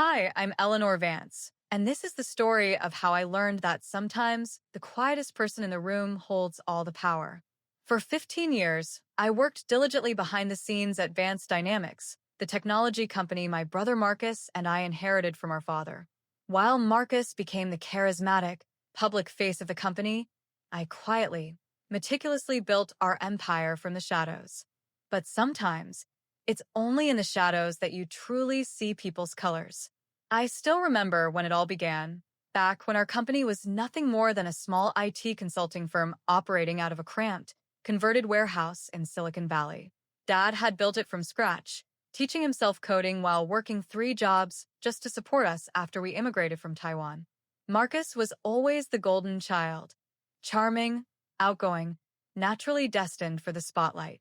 Hi, I'm Eleanor Vance, and this is the story of how I learned that sometimes the quietest person in the room holds all the power. For 15 years, I worked diligently behind the scenes at Vance Dynamics, the technology company my brother Marcus and I inherited from our father. While Marcus became the charismatic, public face of the company, I quietly, meticulously built our empire from the shadows. But sometimes, it's only in the shadows that you truly see people's colors. I still remember when it all began, back when our company was nothing more than a small IT consulting firm operating out of a cramped, converted warehouse in Silicon Valley. Dad had built it from scratch, teaching himself coding while working 3 jobs just to support us after we immigrated from Taiwan. Marcus was always the golden child, charming, outgoing, naturally destined for the spotlight.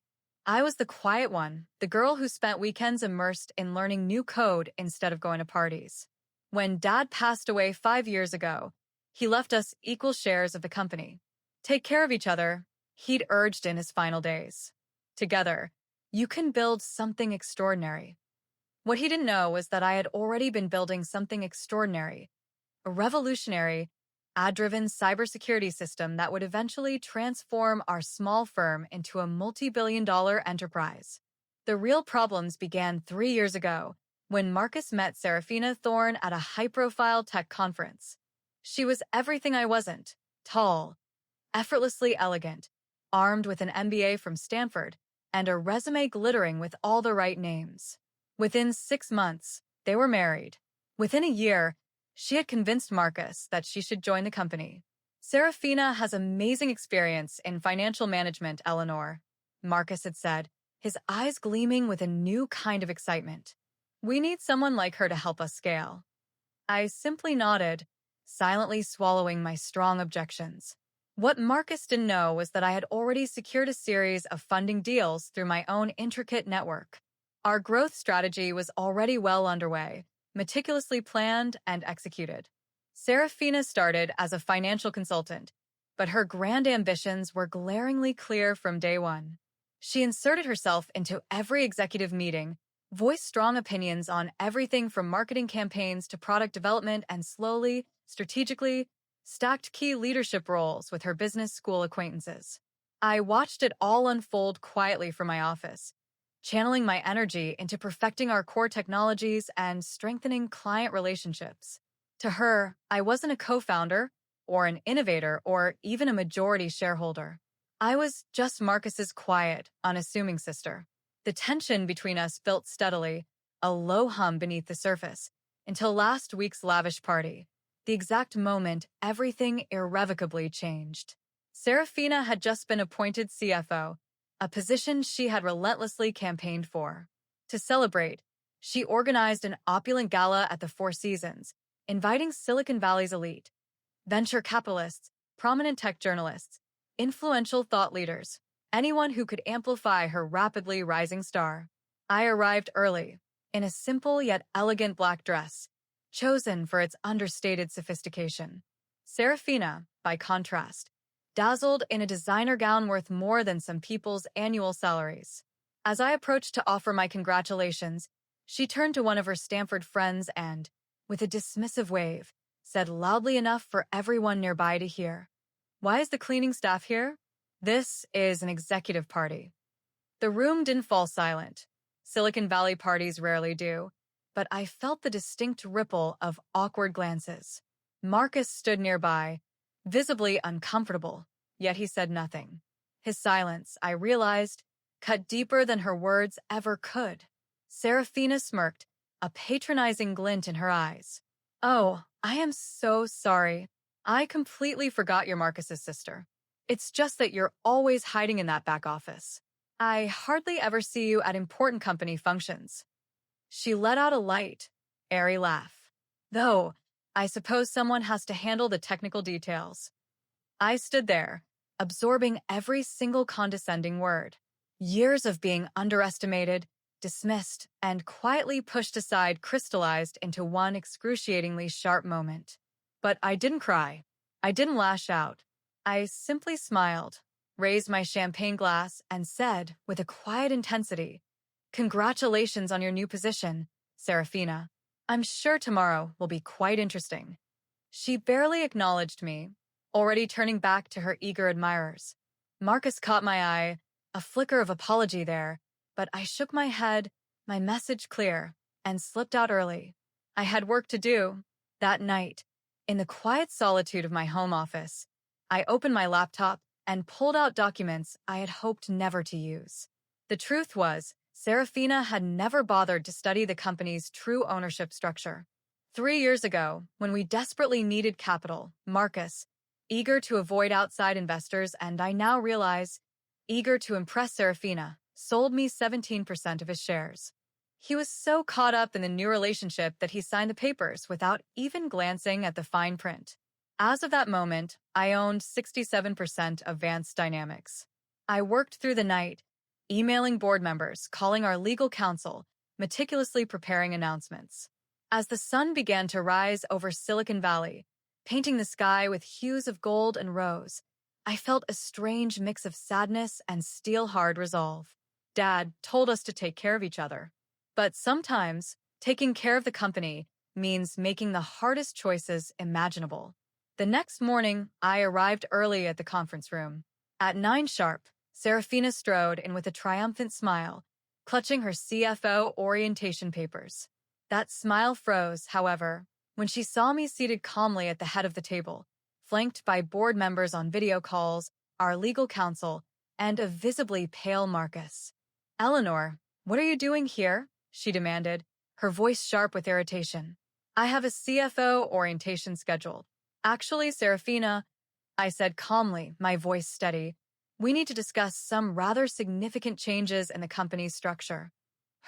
I was the quiet one, the girl who spent weekends immersed in learning new code instead of going to parties. When Dad passed away 5 years ago, he left us equal shares of the company. Take care of each other, he'd urged in his final days. Together, you can build something extraordinary. What he didn't know was that I had already been building something extraordinary, a revolutionary, ad-driven cybersecurity system that would eventually transform our small firm into a multi-billion-dollar enterprise. The real problems began 3 years ago when Marcus met Serafina Thorne at a high-profile tech conference. She was everything I wasn't: tall, effortlessly elegant, armed with an MBA from Stanford, and a resume glittering with all the right names. Within 6 months, they were married. Within a year, she had convinced Marcus that she should join the company. Serafina has amazing experience in financial management, Eleanor, Marcus had said, his eyes gleaming with a new kind of excitement. We need someone like her to help us scale. I simply nodded, silently swallowing my strong objections. What Marcus didn't know was that I had already secured a series of funding deals through my own intricate network. Our growth strategy was already well underway, meticulously planned and executed. Serafina started as a financial consultant, but her grand ambitions were glaringly clear from day one. She inserted herself into every executive meeting, voiced strong opinions on everything from marketing campaigns to product development, and slowly, strategically, stacked key leadership roles with her business school acquaintances. I watched it all unfold quietly from my office, channeling my energy into perfecting our core technologies and strengthening client relationships. To her, I wasn't a co-founder, or an innovator, or even a majority shareholder. I was just Marcus's quiet, unassuming sister. The tension between us built steadily, a low hum beneath the surface, until last week's lavish party, the exact moment everything irrevocably changed. Serafina had just been appointed CFO, a position she had relentlessly campaigned for. To celebrate, she organized an opulent gala at the Four Seasons, inviting Silicon Valley's elite, venture capitalists, prominent tech journalists, influential thought leaders, anyone who could amplify her rapidly rising star. I arrived early, in a simple yet elegant black dress, chosen for its understated sophistication. Serafina, by contrast, dazzled in a designer gown worth more than some people's annual salaries. As I approached to offer my congratulations, she turned to one of her Stanford friends and, with a dismissive wave, said loudly enough for everyone nearby to hear, "Why is the cleaning staff here? This is an executive party." The room didn't fall silent. Silicon Valley parties rarely do, but I felt the distinct ripple of awkward glances. Marcus stood nearby, visibly uncomfortable, yet he said nothing. His silence, I realized, cut deeper than her words ever could. Serafina smirked, a patronizing glint in her eyes. "Oh, I am so sorry. I completely forgot you're Marcus's sister. It's just that you're always hiding in that back office. I hardly ever see you at important company functions." She let out a light, airy laugh. "Though, I suppose someone has to handle the technical details." I stood there, absorbing every single condescending word. Years of being underestimated, dismissed, and quietly pushed aside crystallized into one excruciatingly sharp moment. But I didn't cry. I didn't lash out. I simply smiled, raised my champagne glass, and said, with a quiet intensity, "Congratulations on your new position, Serafina. I'm sure tomorrow will be quite interesting. She barely acknowledged me, already turning back to her eager admirers. Marcus caught my eye, a flicker of apology there, but I shook my head, my message clear, and slipped out early. I had work to do. That night, in the quiet solitude of my home office, I opened my laptop and pulled out documents I had hoped never to use. The truth was, Serafina had never bothered to study the company's true ownership structure. 3 years ago, when we desperately needed capital, Marcus, eager to avoid outside investors and I now realize, eager to impress Serafina, sold me 17% of his shares. He was so caught up in the new relationship that he signed the papers without even glancing at the fine print. As of that moment, I owned 67% of Vance Dynamics. I worked through the night, emailing board members, calling our legal counsel, meticulously preparing announcements. As the sun began to rise over Silicon Valley, painting the sky with hues of gold and rose, I felt a strange mix of sadness and steel-hard resolve. Dad told us to take care of each other. But sometimes, taking care of the company means making the hardest choices imaginable. The next morning, I arrived early at the conference room. At 9 sharp, Serafina strode in with a triumphant smile, clutching her CFO orientation papers. That smile froze, however, when she saw me seated calmly at the head of the table, flanked by board members on video calls, our legal counsel, and a visibly pale Marcus. "Eleanor, what are you doing here?" she demanded, her voice sharp with irritation. "I have a CFO orientation scheduled." "Actually, Serafina," I said calmly, my voice steady, "we need to discuss some rather significant changes in the company's structure."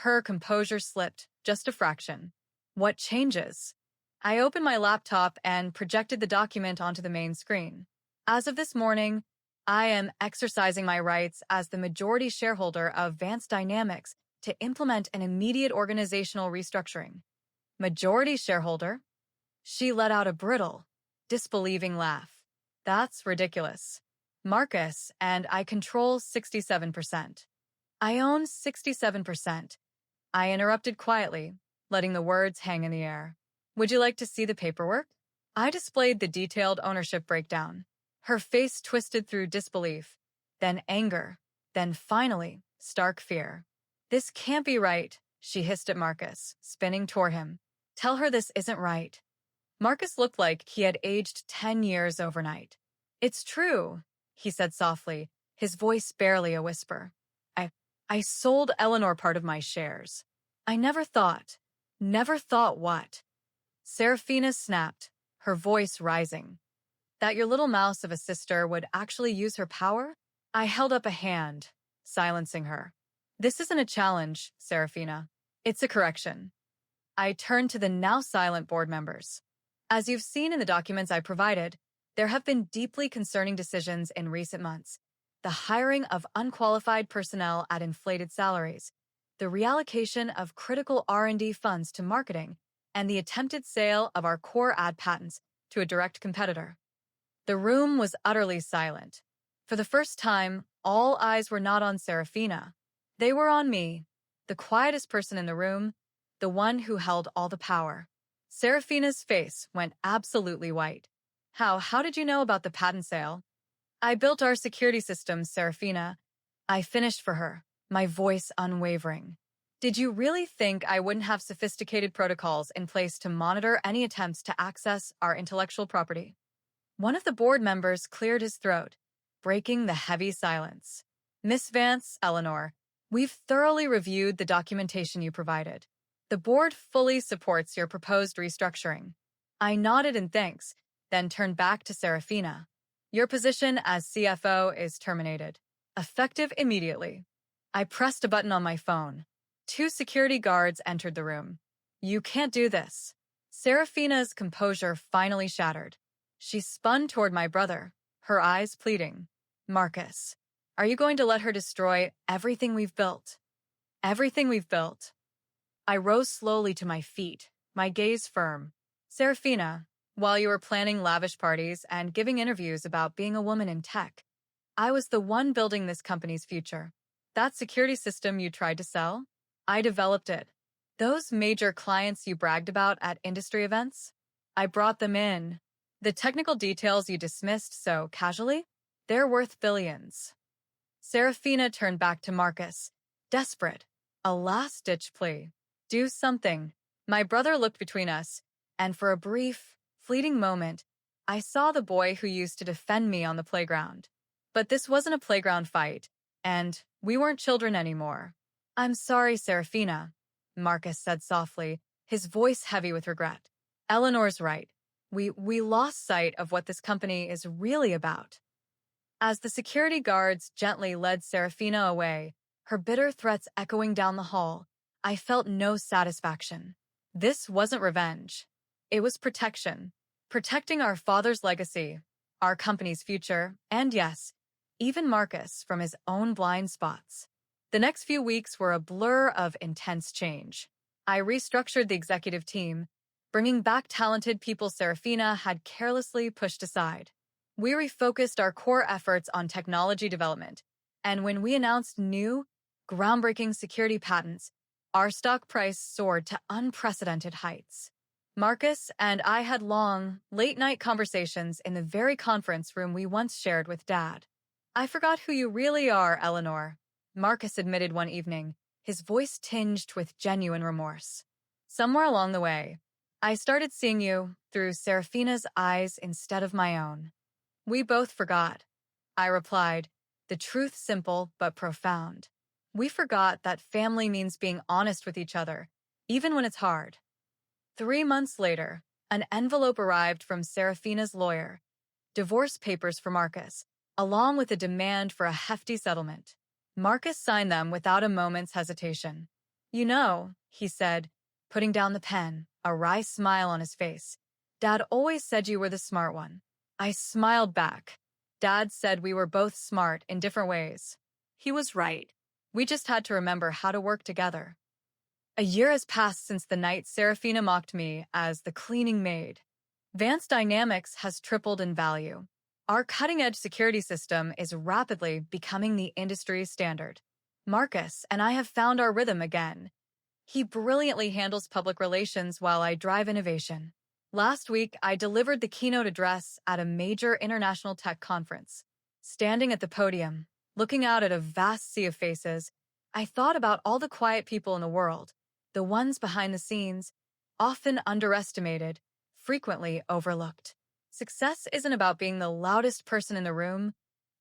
Her composure slipped, just a fraction. "What changes?" I opened my laptop and projected the document onto the main screen. "As of this morning, I am exercising my rights as the majority shareholder of Vance Dynamics to implement an immediate organizational restructuring." "Majority shareholder?" She let out a brittle, disbelieving laugh. "That's ridiculous. Marcus and I control 67%. "I own 67%. I interrupted quietly, letting the words hang in the air. "Would you like to see the paperwork?" I displayed the detailed ownership breakdown. Her face twisted through disbelief, then anger, then finally, stark fear. "This can't be right," she hissed at Marcus, spinning toward him. "Tell her this isn't right." Marcus looked like he had aged 10 years overnight. "It's true," he said softly, his voice barely a whisper. I sold Eleanor part of my shares. I never thought what?" Serafina snapped, her voice rising. "That your little mouse of a sister would actually use her power?" I held up a hand, silencing her. "This isn't a challenge, Serafina. It's a correction." I turned to the now silent board members. "As you've seen in the documents I provided, there have been deeply concerning decisions in recent months. The hiring of unqualified personnel at inflated salaries, the reallocation of critical R&D funds to marketing, and the attempted sale of our core ad patents to a direct competitor." The room was utterly silent. For the first time, all eyes were not on Serafina. They were on me, the quietest person in the room, the one who held all the power. Serafina's face went absolutely white. How did you know about the patent sale?" "I built our security systems, Serafina." I finished for her, my voice unwavering. "Did you really think I wouldn't have sophisticated protocols in place to monitor any attempts to access our intellectual property?" One of the board members cleared his throat, breaking the heavy silence. "Miss Vance, Eleanor, we've thoroughly reviewed the documentation you provided. The board fully supports your proposed restructuring." I nodded in thanks, then turned back to Serafina. "Your position as CFO is terminated, effective immediately." I pressed a button on my phone. 2 security guards entered the room. "You can't do this." Serafina's composure finally shattered. She spun toward my brother, her eyes pleading. "Marcus, are you going to let her destroy everything we've built?" "Everything we've built." I rose slowly to my feet, my gaze firm. "Serafina, while you were planning lavish parties and giving interviews about being a woman in tech, I was the one building this company's future. That security system you tried to sell, I developed it. Those major clients you bragged about at industry events? I brought them in. The technical details you dismissed so casually? They're worth billions. Serafina turned back to Marcus, desperate. A last-ditch plea. Do something. My brother looked between us, and for a brief, fleeting moment, I saw the boy who used to defend me on the playground. But this wasn't a playground fight, and we weren't children anymore. I'm sorry, Serafina, Marcus said softly, his voice heavy with regret. Eleanor's right. We lost sight of what this company is really about. As the security guards gently led Serafina away, her bitter threats echoing down the hall, I felt no satisfaction. This wasn't revenge. It was protection. Protecting our father's legacy, our company's future, and yes, even Marcus from his own blind spots. The next few weeks were a blur of intense change. I restructured the executive team, bringing back talented people Serafina had carelessly pushed aside. We refocused our core efforts on technology development, and when we announced new, groundbreaking security patents, our stock price soared to unprecedented heights. Marcus and I had long, late-night conversations in the very conference room we once shared with Dad. I forgot who you really are, Eleanor, Marcus admitted one evening, his voice tinged with genuine remorse. Somewhere along the way, I started seeing you through Serafina's eyes instead of my own. We both forgot, I replied, the truth simple but profound. We forgot that family means being honest with each other, even when it's hard. 3 months later, an envelope arrived from Serafina's lawyer, divorce papers for Marcus, along with a demand for a hefty settlement. Marcus signed them without a moment's hesitation. You know, he said, putting down the pen, a wry smile on his face. Dad always said you were the smart one. I smiled back. Dad said we were both smart in different ways. He was right. We just had to remember how to work together. A year has passed since the night Serafina mocked me as the cleaning maid. Vance Dynamics has tripled in value. Our cutting-edge security system is rapidly becoming the industry standard. Marcus and I have found our rhythm again. He brilliantly handles public relations while I drive innovation. Last week, I delivered the keynote address at a major international tech conference. Standing at the podium, looking out at a vast sea of faces, I thought about all the quiet people in the world, the ones behind the scenes, often underestimated, frequently overlooked. Success isn't about being the loudest person in the room,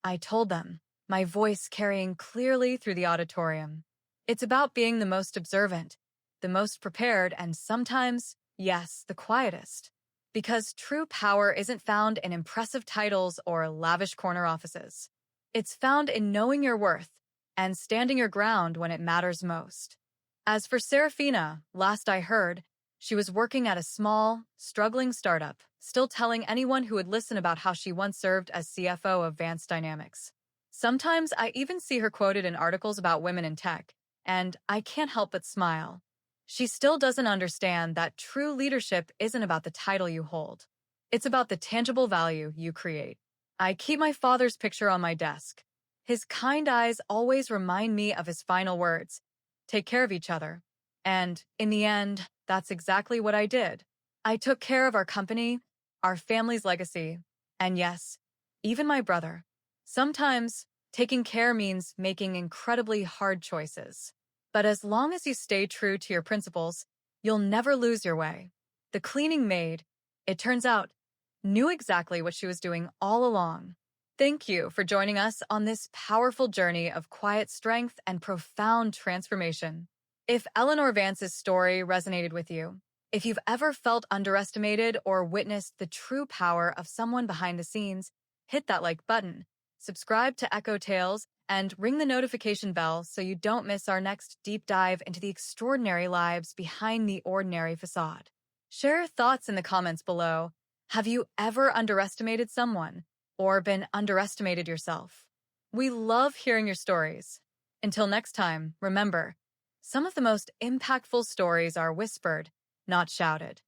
I told them, my voice carrying clearly through the auditorium. It's about being the most observant, the most prepared, and sometimes, yes, the quietest. Because true power isn't found in impressive titles or lavish corner offices. It's found in knowing your worth and standing your ground when it matters most. As for Serafina, last I heard, she was working at a small, struggling startup, still telling anyone who would listen about how she once served as CFO of Vance Dynamics. Sometimes I even see her quoted in articles about women in tech, and I can't help but smile. She still doesn't understand that true leadership isn't about the title you hold. It's about the tangible value you create. I keep my father's picture on my desk. His kind eyes always remind me of his final words, take care of each other. And, in the end, that's exactly what I did. I took care of our company, our family's legacy, and yes, even my brother. Sometimes, taking care means making incredibly hard choices. But as long as you stay true to your principles, you'll never lose your way. The cleaning maid, it turns out, knew exactly what she was doing all along. Thank you for joining us on this powerful journey of quiet strength and profound transformation. If Eleanor Vance's story resonated with you, if you've ever felt underestimated or witnessed the true power of someone behind the scenes, hit that like button, subscribe to Echo Tales, and ring the notification bell so you don't miss our next deep dive into the extraordinary lives behind the ordinary facade. Share your thoughts in the comments below. Have you ever underestimated someone or been underestimated yourself? We love hearing your stories. Until next time, remember, some of the most impactful stories are whispered, not shouted.